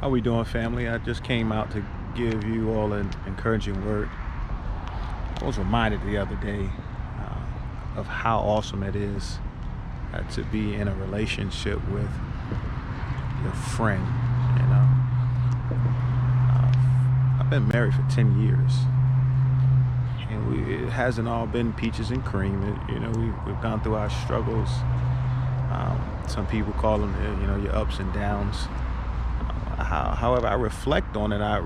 How we doing, family? I just came out to give you all an encouraging word. I was reminded the other day of how awesome it is to be in a relationship with your friend. You know, I've been married for 10 years, and it hasn't all been peaches and cream. We've gone through our struggles. Some people call them, your ups and downs. However, I reflect on it. I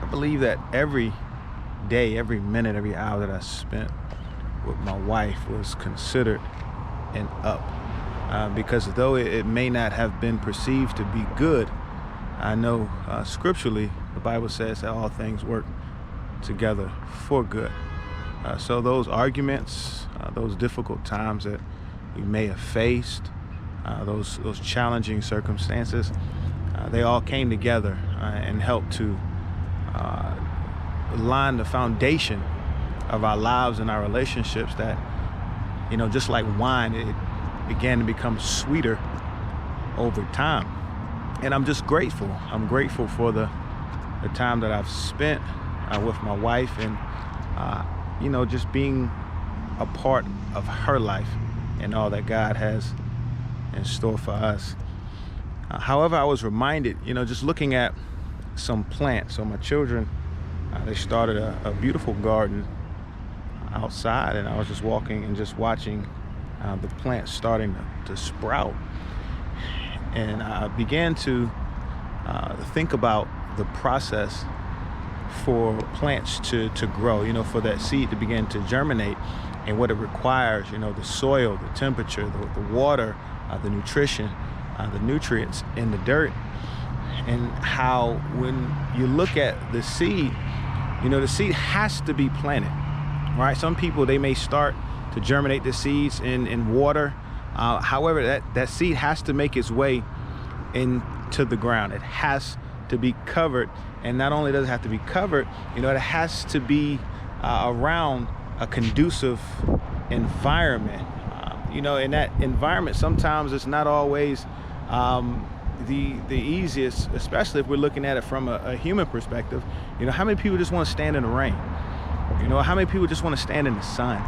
believe that every day, every minute, every hour that I spent with my wife was considered an up. Because though it may not have been perceived to be good, I know scripturally the Bible says that all things work together for good. So those arguments, those difficult times that we may have faced, those challenging circumstances, they all came together and helped to line the foundation of our lives and our relationships that, just like wine, it began to become sweeter over time. And I'm just grateful. I'm grateful for the time that I've spent with my wife and, just being a part of her life and all that God has in store for us. However, I was reminded, just looking at some plants. So my children, they started a beautiful garden outside, and I was just walking and just watching the plants starting to sprout. And I began to think about the process for plants to grow, for that seed to begin to germinate, and what it requires, the soil, the temperature, the water, the nutrition, the nutrients in the dirt. And how when you look at the seed, the seed has to be planted, right? Some people, they may start to germinate the seeds in water. However, that seed has to make its way into the ground. It has to be covered. And not only does it have to be covered, it has to be around a conducive environment. In that environment, sometimes it's not always the easiest, especially if we're looking at it from a human perspective. How many people just want to stand in the rain? How many people just want to stand in the sun?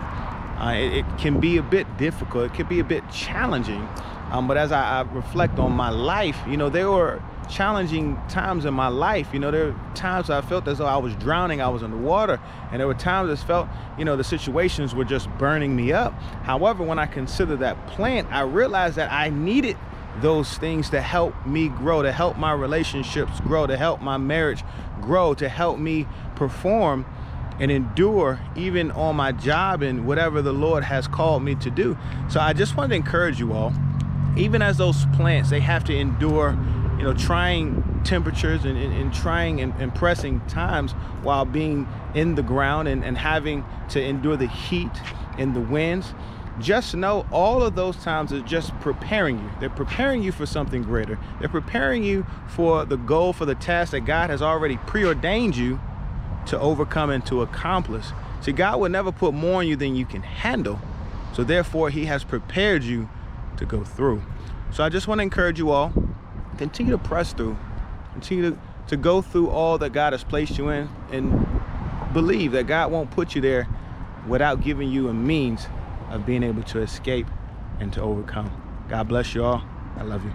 It can be a bit difficult. It can be a bit challenging. But as I reflect on my life, there were challenging times in my life. There were times I felt as though I was drowning, I was underwater, and there were times I felt, the situations were just burning me up. However, when I consider that plant, I realized that I needed those things to help me grow, to help my relationships grow, to help my marriage grow, to help me perform and endure even on my job and whatever the Lord has called me to do. So I just wanted to encourage you all, even as those plants, they have to endure trying temperatures and trying and pressing times while being in the ground and having to endure the heat and the winds. Just know all of those times are just preparing you. They're preparing you for something greater. They're preparing you for the goal, for the task that God has already preordained you to overcome and to accomplish. See, God will never put more on you than you can handle. So therefore, He has prepared you to go through. So I just want to encourage you all, continue to press through, continue to go through all that God has placed you in, and believe that God won't put you there without giving you a means of being able to escape and to overcome. God bless you all. I love you.